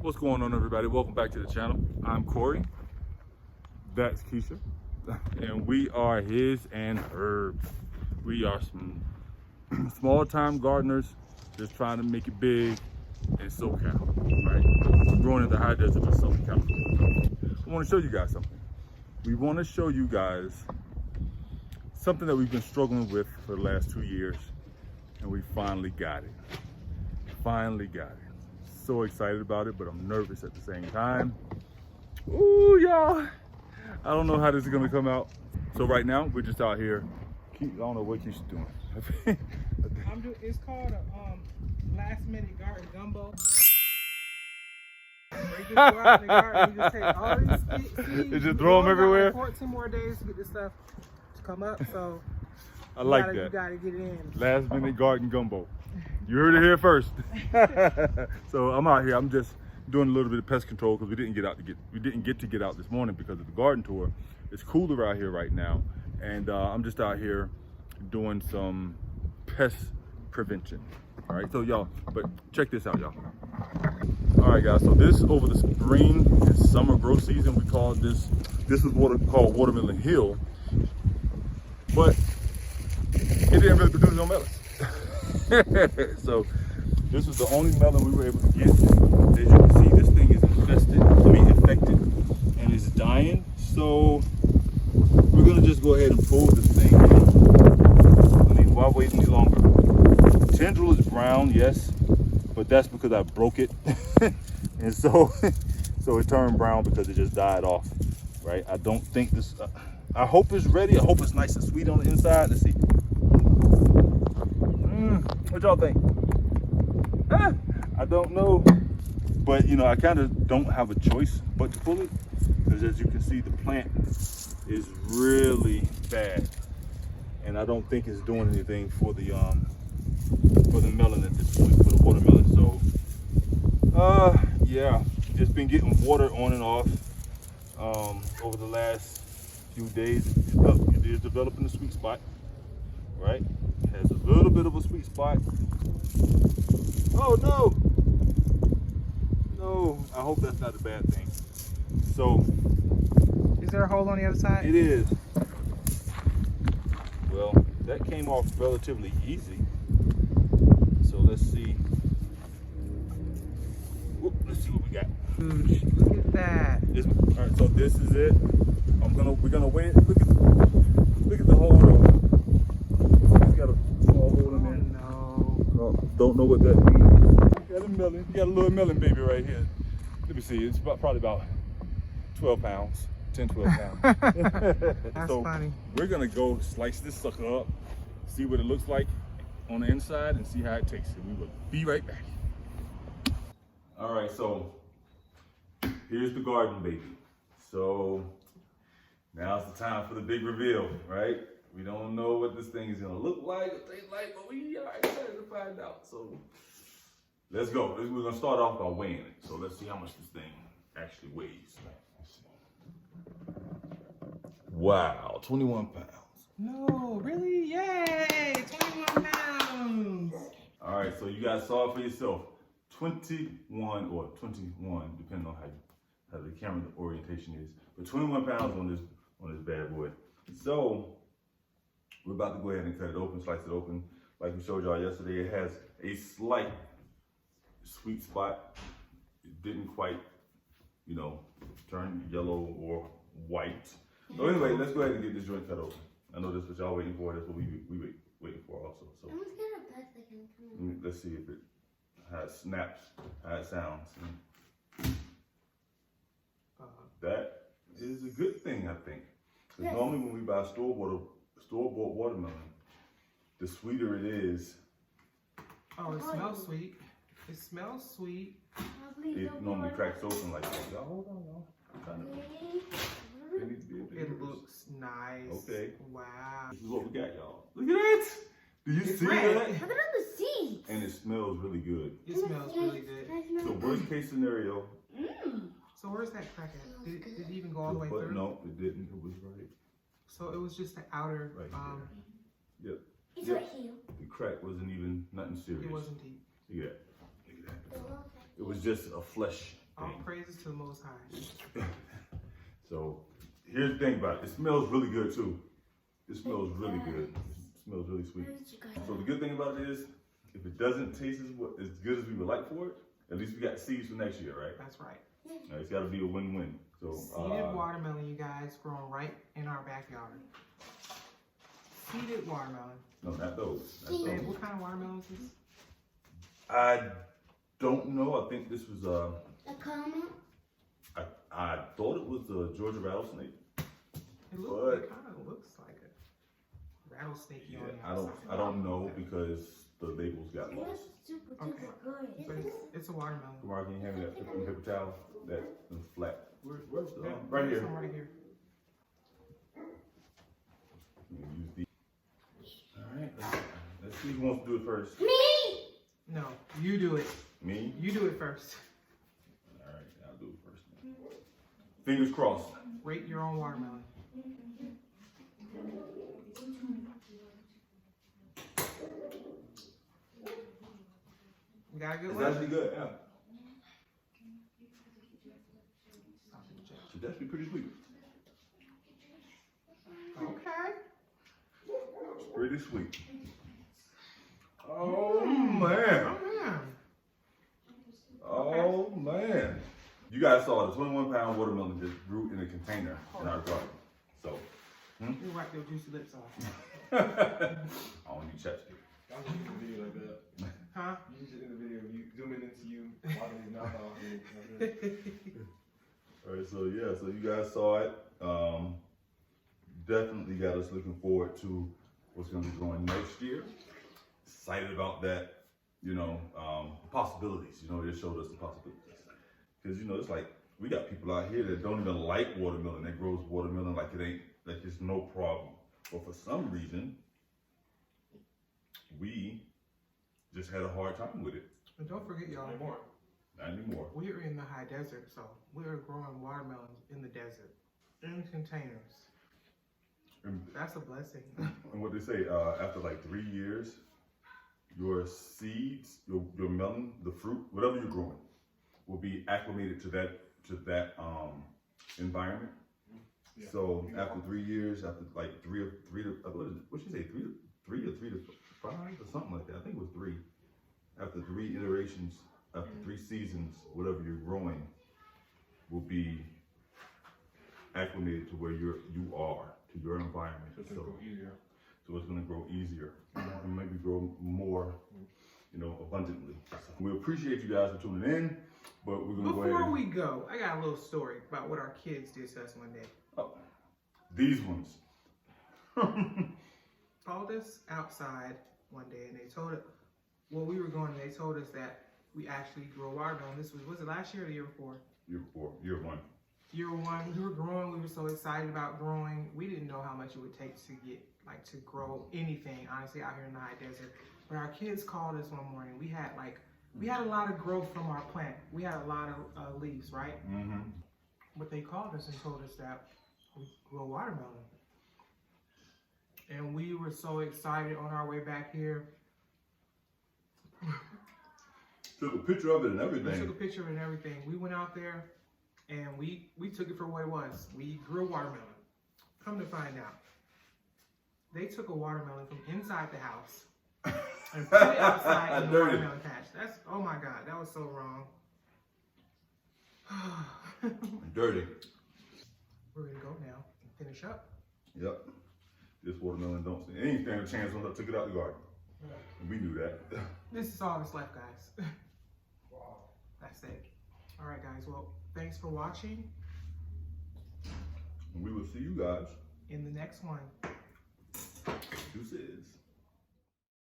What's going on, everybody? Welcome back to the channel. I'm Corey. That's Keisha. And we are HisandHerbs. We are some small-time gardeners just trying to make it big in SoCal, right? We're growing in the high desert of Southern California. I want to show you guys something. We want to show you guys something that we've been struggling with for the last 2 years, and we finally got it. Finally got it. So excited about it, but I'm nervous at the same time. Ooh, y'all. I don't know how this is gonna come out. So right now, we're just out here. I don't know what Keisha's doing. It's called a last minute garden gumbo. They just go out in the garden, you just take all these seeds. You just throw them everywhere? Like 14 more days to get this stuff to come up, so I like that. You gotta get it in. Last minute garden gumbo. You heard it here first. So I'm out here. I'm just doing a little bit of pest control because we didn't get to get out this morning because of the garden tour. It's cooler out here right now, and I'm just out here doing some pest prevention. All right, so y'all, but check this out, y'all. All right, guys. So this over the spring and summer growth season, we call this. This is what it's called Watermelon Hill, but it didn't really produce no melons. So this was the only melon we were able to get. As you can see, this thing is infected, and it's dying. So we're gonna just go ahead and pull this thing. I mean, why wait any longer? The tendril is brown, yes, but that's because I broke it, and so it turned brown because it just died off. Right? I don't think this. I hope it's ready. I hope it's nice and sweet on the inside. Let's see. What y'all think? I don't know, but you know, I kind of don't have a choice but to pull it, because as you can see, the plant is really bad, and I don't think it's doing anything for the melon at this point, for the watermelon. So yeah, just been getting water on and off over the last few days. It is developing a sweet spot, right? It has a little bit of a sweet spot. Oh no! No, I hope that's not a bad thing. So, Is there a hole on the other side? it is. Well, that came off relatively easy. So let's see. Whoop, let's see what we got. Look at that. All right, so this is it. We're gonna wait. Look at the hole though. It's got a small hole in there. Oh no. Don't know what that means. You got a little melon baby right here. Let me see. It's probably about 12 pounds, 10, 12 pounds. That's so funny. We're gonna go slice this sucker up, see what it looks like on the inside, and see how it tastes. And we will be right back. All right, so here's the garden baby. So now's the time for the big reveal, right? We don't know what this thing is gonna look like or taste like, but we are excited to find out. So let's go. We're gonna start off by weighing it. So let's see how much this thing actually weighs. Let's see. Wow, 21 pounds. No, really? Yay! 21 pounds. All right, so you guys saw it for yourself. 21, depending on how the camera orientation is. But 21 pounds on this bad boy. So we're about to go ahead and cut it open, slice it open. Like we showed y'all yesterday, it has a slight sweet spot. It didn't quite, you know, turn yellow or white. So anyway, let's go ahead and get this joint cut open. I know this is what y'all waiting for. That's what we waiting for also. So let's see if it how it snaps, how it sounds. That is a good thing, I think. Because normally when we buy store-bought watermelon, the sweeter it is. Oh, it smells sweet. It smells sweet. It normally cracks open like that. Y'all hold on, y'all. It looks nice. Okay. Wow. This is what we got, y'all. Look at that. Do you see that? Look at the seeds. And it smells really good. It smells really good. So worst case scenario. So where's that crack at? Did it even go all the way through? No, it didn't. It was right. So it was just the outer. Right there. Yep. It's right here. The crack wasn't even nothing serious. It wasn't deep. Look at that. Look at that. It was just a flesh All praises to the Most High. So here's the thing about it. It smells really good too. It smells really good. It smells really sweet. So the good thing about it is, if it doesn't taste as good as we would like for it, at least we got seeds for next year, right? That's right. It's got to be a win-win. So Seeded watermelon, you guys, growing right in our backyard. Seeded watermelon. no, not those. Not Babe, those. what kind of watermelon is this? I don't know. I think this was A comment? I thought it was a Georgia rattlesnake. It kind of looks like a rattlesnake. Yeah, on the I don't know because the labels got lost. Super Okay. duper But good. it's a watermelon. Kamara, can you hand me that paper towel? That was flat. Where's the Yeah, right there's here? some right here. Use these. All right, let's see who wants to do it first. Me! No, you do it. Me? You do it first. All right, I'll do it first. Fingers crossed. Rate your own watermelon. You got a good It's one? actually good, yeah. It's actually pretty sweet. Okay. It's pretty sweet. Oh man. Oh, man. Oh man. You guys saw the 21-pound watermelon just grew in a container in our garden. So, You wipe your juicy lips off. I don't need chapstick. I was using the video like that. Huh? You use it in the video, you zooming into you, wiping his mouth off. All right, so yeah, so you guys saw it. Definitely got us looking forward to what's going to be going next year. Excited about that, you know, possibilities. You know, it showed us the possibilities. Because, you know, it's like we got people out here that don't even like watermelon. That grows watermelon like it ain't, like it's no problem. But for some reason, we just had a hard time with it. And don't forget, y'all, Not anymore. we're in the high desert, so we're growing watermelons in the desert, in containers. And, That's a blessing. and what they say, after like 3 years, your seeds, your melon, the fruit, whatever you're growing, will be acclimated to that environment. Yeah. So after 3 years, after like three to what she say, three to 5 or something like that. I think it was 3. After 3 iterations, after 3 seasons, whatever you're growing will be acclimated to where you are, to your environment. So it's gonna go easier. So it's going to grow easier and maybe grow more, you know, abundantly. We appreciate you guys for tuning in, but we're going to go ahead. Before we go, I got a little story about what our kids did to us one day. Oh, these ones. Called us outside one day and they told us, well, we were going and they told us that we actually grew a watermelon. This was it last year or the year before? Year 1. Year 1, we were growing, we were so excited about growing. We didn't know how much it would take to get, like, to grow anything, honestly, out here in the high desert. But our kids called us one morning. We had a lot of growth from our plant. We had a lot of leaves, right? Mm-hmm. But they called us and told us that we grew a watermelon. And we were so excited on our way back here. Took a picture of it and We everything. took a picture and everything. We went out there and we took it for what it was. We grew a watermelon. Come to find out, they took a watermelon from inside the house and put it outside in the Dirty. watermelon patch. That's, oh my God, that was so wrong. Dirty. We're gonna go now and finish up. Yep. This watermelon don't ain't stand a chance once I took it out the garden. We knew that. This is all that's left, guys. Wow. That's it. All right, guys. Well, thanks for watching. And we will see you guys. In the next one. Deuces.